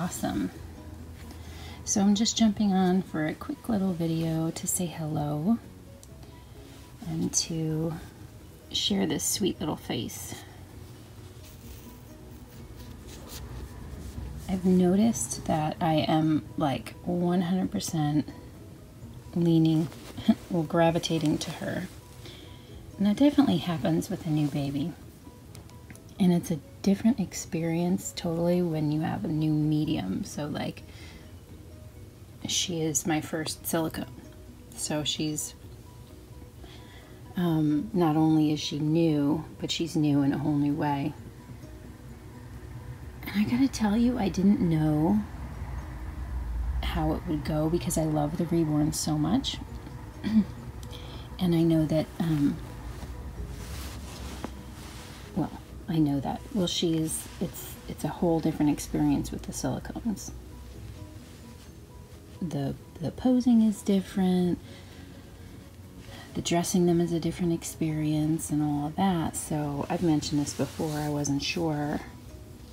awesome. So I'm just jumping on for a quick little video to say hello and to share this sweet little face. I've noticed that I am like 100% leaning or gravitating to her. And that definitely happens with a new baby. And it's a different experience totally when you have a new medium. So like, she is my first silicone. So she's, not only is she new, but she's new in a whole new way. And I gotta tell you, I didn't know how it would go because I love the Reborns so much. And I know that, well, she is, it's a whole different experience with the silicones. The posing is different, the dressing them is a different experience and all of that. So I've mentioned this before, I wasn't sure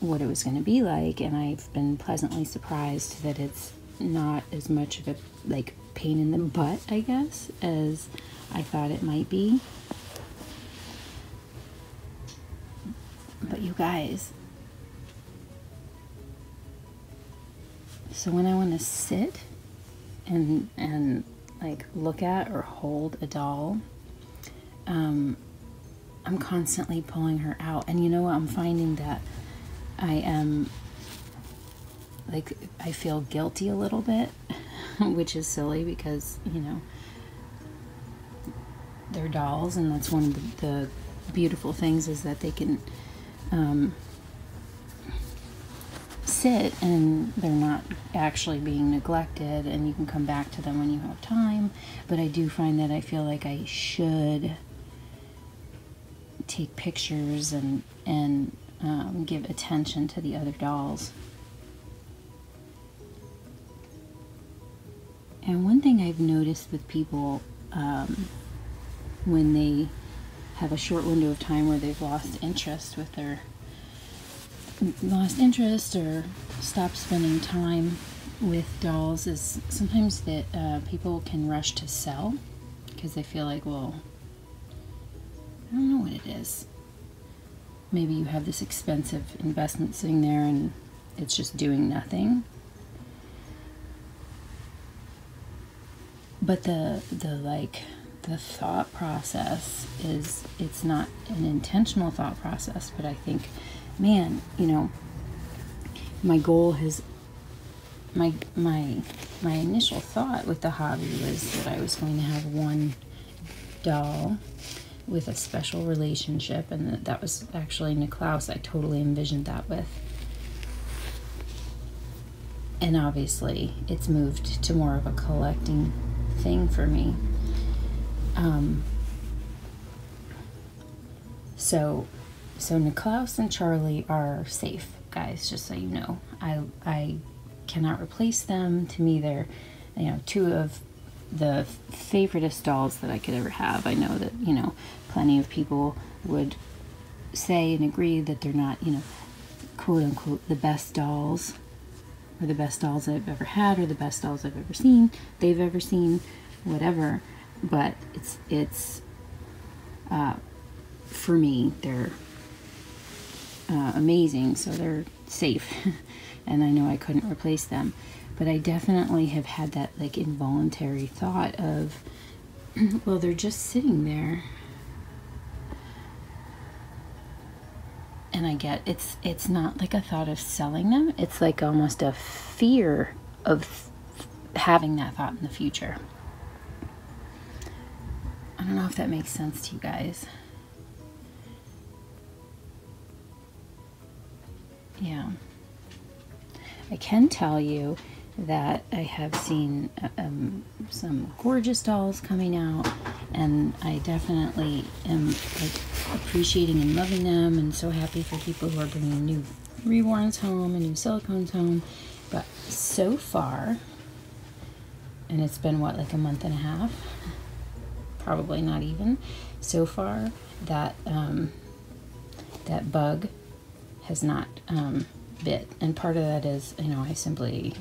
what it was going to be like, and I've been pleasantly surprised that it's not as much of a like pain in the butt, I guess, as I thought it might be. But you guys, so when I want to sit and like look at or hold a doll, I'm constantly pulling her out. And you know what, I'm finding that I am like, I feel guilty a little bit, which is silly because, you know, they're dolls, and that's one of the beautiful things is that they can sit and they're not actually being neglected, and you can come back to them when you have time. But I do find that I feel like I should take pictures and give attention to the other dolls. And one thing I've noticed with people when they have a short window of time where they've lost interest or stopped spending time with dolls is sometimes that people can rush to sell because they feel like, well, I don't know what it is. Maybe you have this expensive investment sitting there and it's just doing nothing. But the thought process is, it's not an intentional thought process, but I think, man, you know, my goal has, my initial thought with the hobby was that I was going to have one doll with a special relationship, and that was actually Niklaus. I totally envisioned that with. And obviously it's moved to more of a collecting thing for me. So Niklaus and Charlie are safe, guys, just so you know. I cannot replace them. To me, they're, you know, two of the favoriteest dolls that I could ever have. I know that, you know, plenty of people would say and agree that they're not, you know, quote unquote the best dolls, or the best dolls I've ever had, or the best dolls I've ever seen, they've ever seen, whatever. But it's for me, they're amazing, so they're safe. And I know I couldn't replace them. But I definitely have had that like involuntary thought of, well, they're just sitting there. And I get, it's not like a thought of selling them. It's like almost a fear of having that thought in the future. I don't know if that makes sense to you guys. Yeah. I can tell you that I have seen some gorgeous dolls coming out, and I definitely am like appreciating and loving them, and so happy for people who are bringing new Reborns home and new silicones home. But so far, and it's been what, like a month and a half, probably not even, so far that that bug has not bit. And part of that is, you know, I simply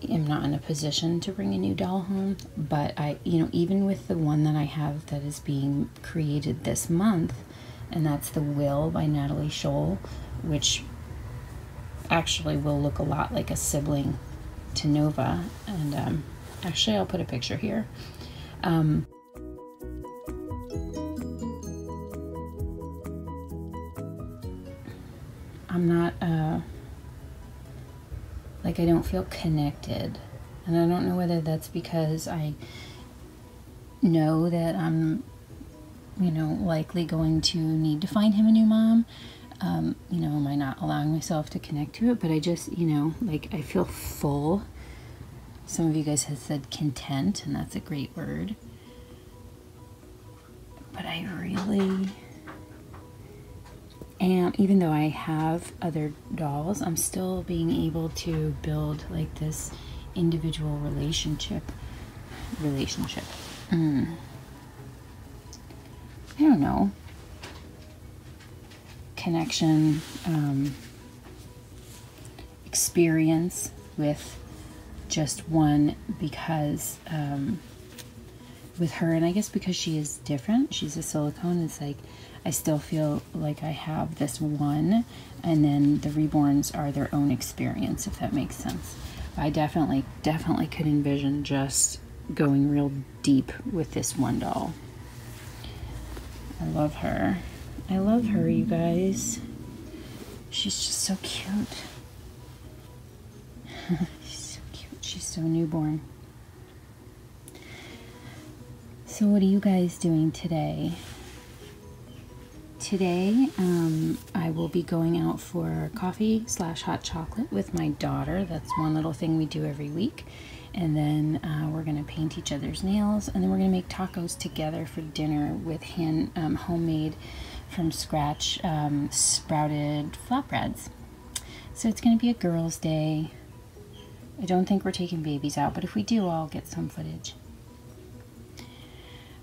am not in a position to bring a new doll home. But I, you know, even with the one that I have that is being created this month, and that's the Will by Natalie Scholl, which actually will look a lot like a sibling to Nova. And actually, I'll put a picture here. I'm not, like, I don't feel connected. And I don't know whether that's because I know that I'm, you know, likely going to need to find him a new mom. You know, am I not allowing myself to connect to it? But I just, you know, like, I feel full. Some of you guys have said content, and that's a great word. But I really am, even though I have other dolls, I'm still being able to build like this individual relationship. I don't know. Connection, experience with just one, because with her, and I guess because she is different, she's a silicone, it's like I still feel like I have this one, and then the Reborns are their own experience, if that makes sense. I definitely could envision just going real deep with this one doll. I love her. I love her, you guys. She's just so cute. She's so cute. She's so newborn. So what are you guys doing today? Today, I will be going out for coffee / hot chocolate with my daughter. That's one little thing we do every week. And then we're going to paint each other's nails. And then we're going to make tacos together for dinner with homemade from scratch sprouted flatbreads. So it's going to be a girls' day. I don't think we're taking babies out, but if we do, I'll get some footage.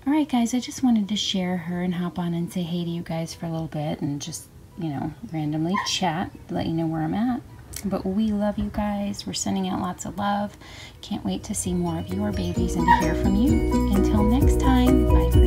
Alright guys, I just wanted to share her and hop on and say hey to you guys for a little bit and just, you know, randomly chat, let you know where I'm at. But we love you guys. We're sending out lots of love. Can't wait to see more of your babies and to hear from you. Until next time, bye.